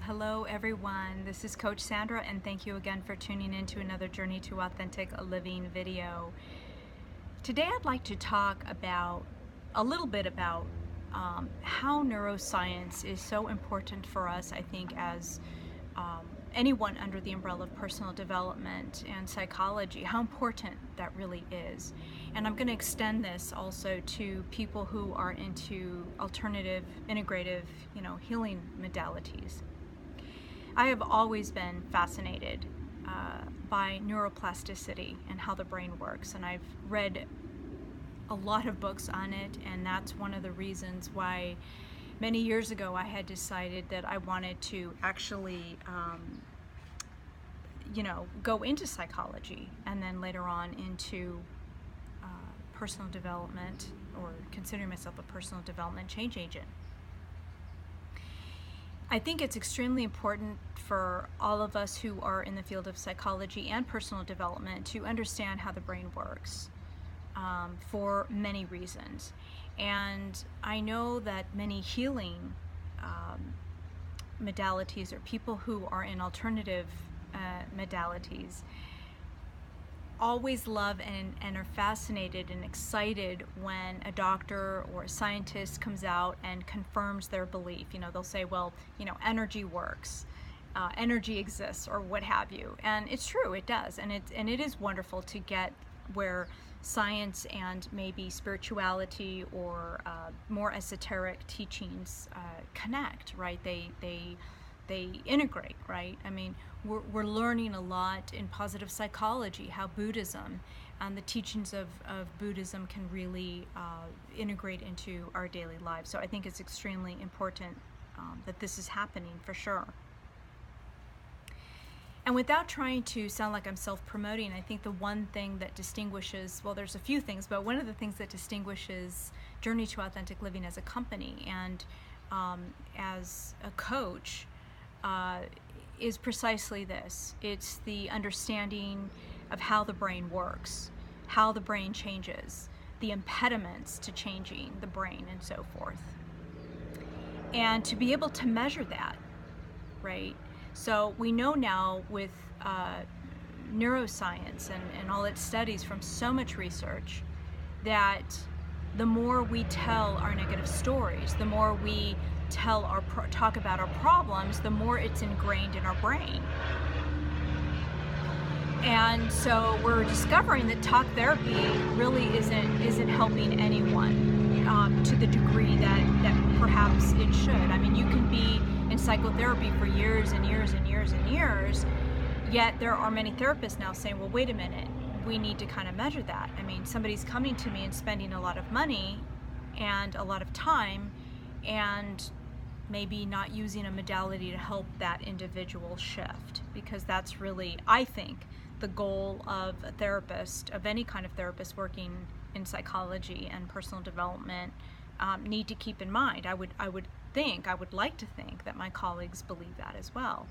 Hello everyone, this is Coach Sandra and thank you again for tuning in to another Journey to Authentic Living video. Today I'd like to talk a little bit about how neuroscience is so important for us, I think, as anyone under the umbrella of personal development and psychology, how important that really is. And I'm going to extend this also to people who are into alternative, integrative, healing modalities. I have always been fascinated by neuroplasticity and how the brain works, and I've read a lot of books on it, and that's one of the reasons why many years ago I had decided that I wanted to actually go into psychology and then later on into personal development, or considering myself a personal development change agent. I think it's extremely important for all of us who are in the field of psychology and personal development to understand how the brain works for many reasons. And I know that many healing modalities, or people who are in alternative modalities, always love and are fascinated and excited when a doctor or a scientist comes out and confirms their belief. They'll say, well, energy works, energy exists, or what have you. And it's true, it does. And it is wonderful to get where science and maybe spirituality or more esoteric teachings connect, right? They integrate, right? I mean, we're learning a lot in positive psychology, how Buddhism and the teachings of Buddhism can really integrate into our daily lives. So I think it's extremely important that this is happening, for sure. And without trying to sound like I'm self-promoting, I think the one thing that distinguishes, well, there's a few things, but one of the things that distinguishes Journey to Authentic Living as a company and as a coach is precisely this. It's the understanding of how the brain works, how the brain changes, the impediments to changing the brain, and so forth. And to be able to measure that, right? So we know now with neuroscience and all its studies from so much research that the more we tell our negative stories, the more we talk about our problems, the more it's ingrained in our brain. And so we're discovering that talk therapy really isn't helping anyone to the degree that perhaps it should. I mean, you can be in psychotherapy for years and years and years and years, yet there are many therapists now saying, well, wait a minute, we need to kind of measure that. I mean, somebody's coming to me and spending a lot of money and a lot of time and maybe not using a modality to help that individual shift, because that's really, I think, the goal of a therapist, of any kind of therapist working in psychology and personal development, need to keep in mind. I would like to think that my colleagues believe that as well.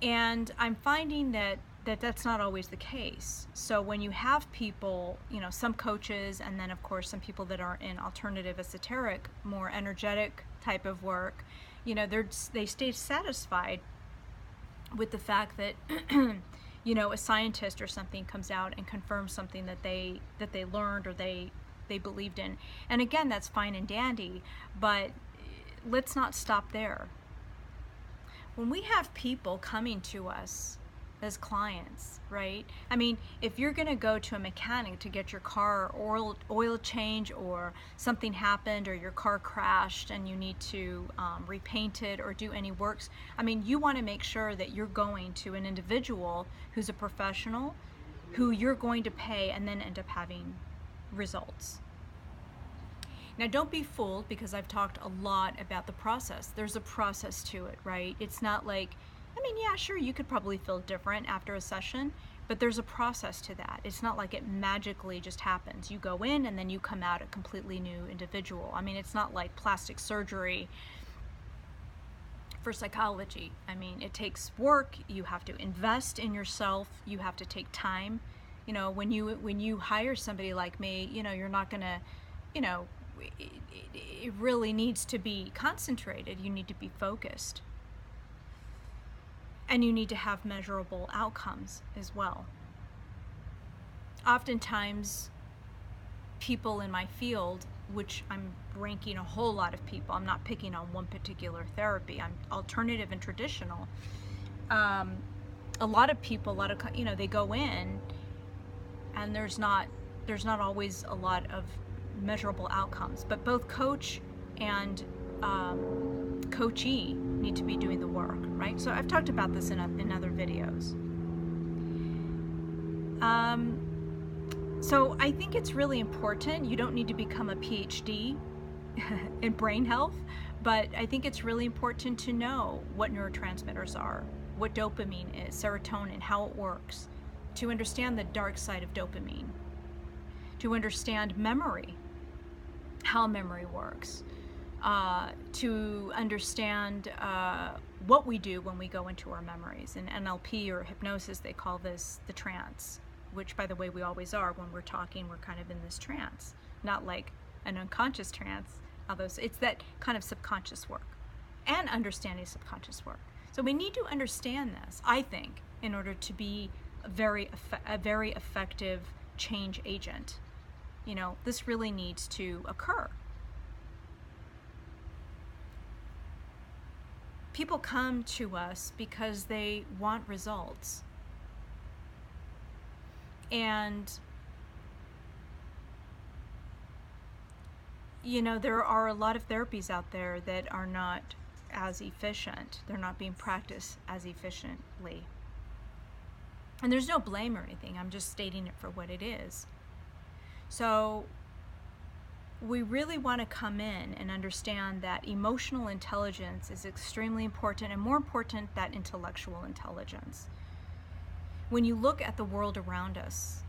And I'm finding that that's not always the case. So when you have people, some coaches, and then of course some people that are in alternative, esoteric, more energetic type of work, they stay satisfied with the fact that a scientist or something comes out and confirms something that they learned or they believed in. And again, that's fine and dandy, but let's not stop there. When we have people coming to us as clients, right? I mean, if you're going to go to a mechanic to get your car oil change, or something happened, or your car crashed and you need to repaint it or do any works, I mean, you want to make sure that you're going to an individual who's a professional, who you're going to pay and then end up having results. Now, don't be fooled, because I've talked a lot about the process. There's a process to it, right? It's not like, I mean, yeah, sure, you could probably feel different after a session, but there's a process to that. It's not like it magically just happens. You go in and then you come out a completely new individual. I mean, it's not like plastic surgery for psychology. I mean, it takes work. You have to invest in yourself. You have to take time. When you hire somebody like me, you're not gonna, it really needs to be concentrated. You need to be focused. And you need to have measurable outcomes as well. Oftentimes, people in my field, which I'm ranking a whole lot of people, I'm not picking on one particular therapy, I'm alternative and traditional. A lot of people, they go in and there's not always a lot of measurable outcomes, but both coach and coachee need to be doing the work, right? So I've talked about this in other videos. So I think it's really important. You don't need to become a PhD in brain health, but I think it's really important to know what neurotransmitters are, what dopamine is, serotonin, how it works, to understand the dark side of dopamine, to understand memory, how memory works, to understand what we do when we go into our memories. In NLP or hypnosis, they call this the trance, which, by the way, we always are. When we're talking, we're kind of in this trance, not like an unconscious trance, although it's that kind of subconscious work and understanding subconscious work. So we need to understand this, I think, in order to be a very effective change agent. You know, this really needs to occur. People come to us because they want results. And, you know, there are a lot of therapies out there that are not as efficient. They're not being practiced as efficiently. And there's no blame or anything. I'm just stating it for what it is. So we really want to come in and understand that emotional intelligence is extremely important, and more important than intellectual intelligence. When you look at the world around us,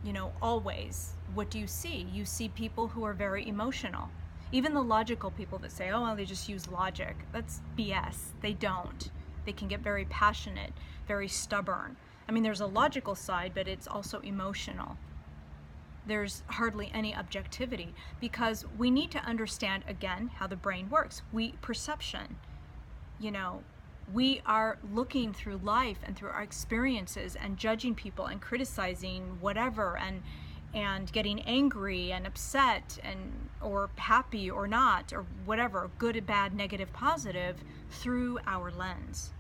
you know, always, what do you see? You see people who are very emotional. Even the logical people that say, oh, well, they just use logic. That's BS. They don't. They can get very passionate, very stubborn. I mean, there's a logical side, but it's also emotional. There's hardly any objectivity, because we need to understand, again, how the brain works. Perception, you know, we are looking through life and through our experiences and judging people and criticizing whatever and getting angry and upset or happy or not, or whatever, good, bad, negative, positive, through our lens.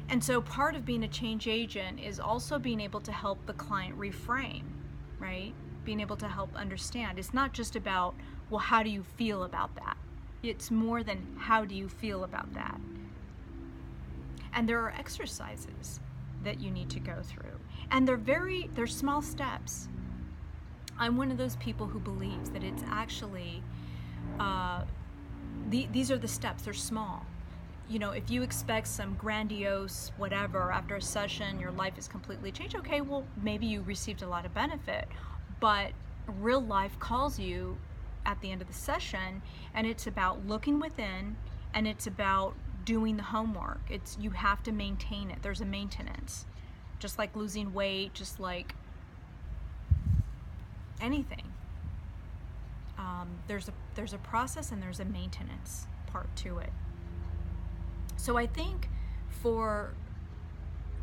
And so part of being a change agent is also being able to help the client reframe, right? Being able to help understand. It's not just about, well, how do you feel about that? It's more than how do you feel about that. And there are exercises that you need to go through. And they're small steps. I'm one of those people who believes that it's actually, these are the steps, they're small. You know, if you expect some grandiose whatever after a session, your life is completely changed, okay, well, maybe you received a lot of benefit, but real life calls you at the end of the session, and it's about looking within, and it's about doing the homework. You have to maintain it. There's a maintenance, just like losing weight, just like anything. There's a process and there's a maintenance part to it. So I think for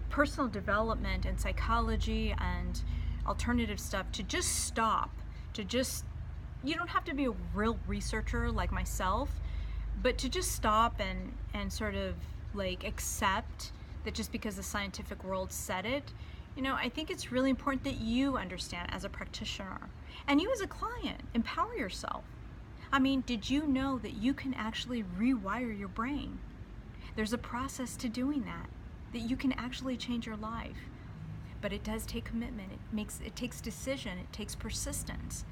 personal development and psychology and alternative stuff, to just stop, you don't have to be a real researcher like myself, but to just stop and sort of like accept that just because the scientific world said it, you know, I think it's really important that you understand as a practitioner, and you as a client, empower yourself. I mean, did you know that you can actually rewire your brain? There's a process to doing that you can actually change your life. But it does take commitment. It takes decision. It takes persistence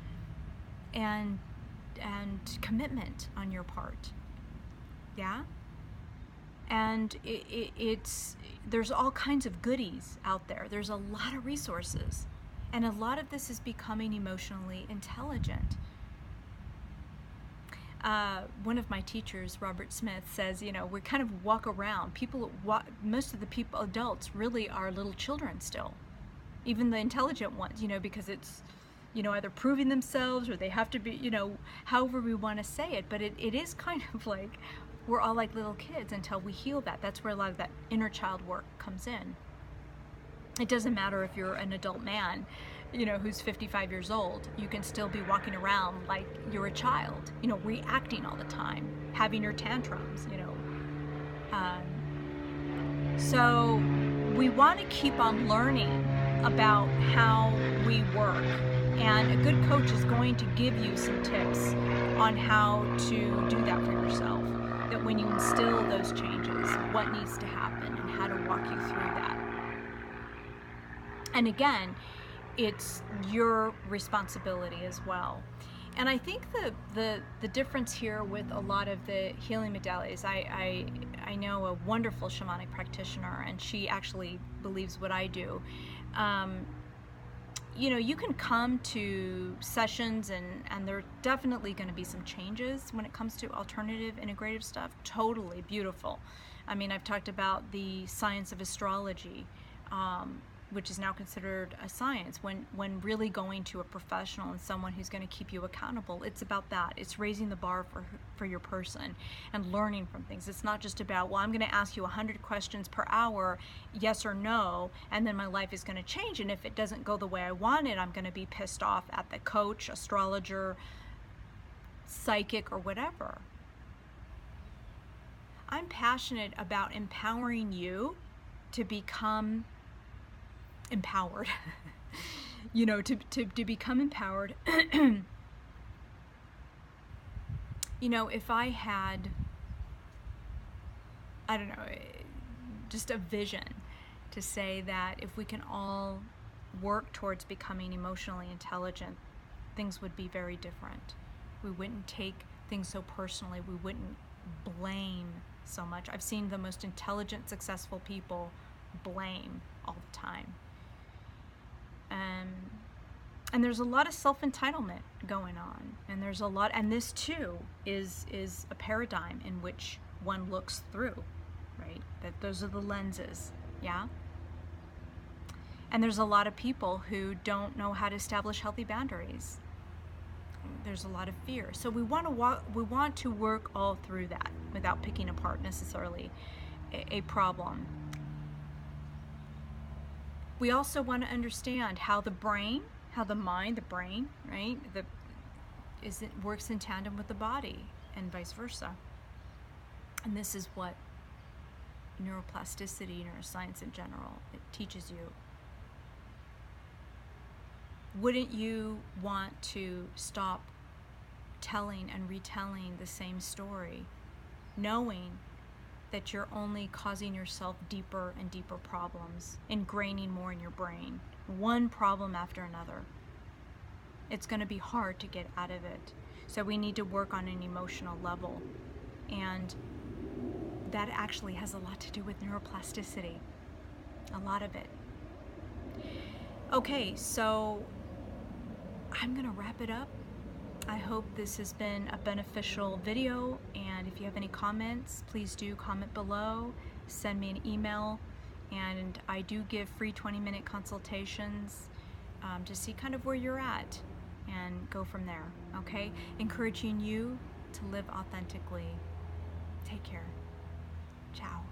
and commitment on your part. Yeah? And there's all kinds of goodies out there. There's a lot of resources. And a lot of this is becoming emotionally intelligent. One of my teachers, Robert Smith, says, you know, we kind of walk around. Most of the people, adults, really are little children still. Even the intelligent ones, you know, because it's, either proving themselves, or they have to be, however we want to say it. But it is kind of like we're all like little kids until we heal that. That's where a lot of that inner child work comes in. It doesn't matter if you're an adult man, who's 55 years old. You can still be walking around like you're a child, reacting all the time, having your tantrums, So we want to keep on learning about how we work. And a good coach is going to give you some tips on how to do that for yourself. That when you instill those changes, what needs to happen and how to walk you through that. And again, it's your responsibility as well. And I think the difference here with a lot of the healing modalities, I know a wonderful shamanic practitioner, and she actually believes what I do. You can come to sessions and there are definitely going to be some changes when it comes to alternative integrative stuff. Totally beautiful. I mean, I've talked about the science of astrology, which is now considered a science. When really going to a professional and someone who's going to keep you accountable, it's about that. It's raising the bar for your person and learning from things. It's not just about, well, I'm going to ask you 100 questions per hour, yes or no, and then my life is going to change. And if it doesn't go the way I want it, I'm going to be pissed off at the coach, astrologer, psychic, or whatever. I'm passionate about empowering you to become empowered. To become empowered. If I had, I don't know, just a vision to say that if we can all work towards becoming emotionally intelligent, things would be very different. We wouldn't take things so personally. We wouldn't blame so much. I've seen the most intelligent, successful people blame all the time. And there's a lot of self-entitlement going on, and there's a lot, and this too is a paradigm in which one looks through, right? That those are the lenses, yeah? And there's a lot of people who don't know how to establish healthy boundaries. There's a lot of fear. So we want to work all through that without picking apart necessarily a problem. We also want to understand how the brain, how the mind, the brain, right, it works in tandem with the body, and vice versa. And this is what neuroplasticity, neuroscience in general, it teaches you. Wouldn't you want to stop telling and retelling the same story, knowing that you're only causing yourself deeper and deeper problems, ingraining more in your brain, one problem after another? It's going to be hard to get out of it. So we need to work on an emotional level. And that actually has a lot to do with neuroplasticity, a lot of it. Okay, so I'm going to wrap it up. I hope this has been a beneficial video, and if you have any comments, please do comment below, send me an email, and I do give free 20-minute consultations to see kind of where you're at and go from there, okay? Encouraging you to live authentically. Take care. Ciao.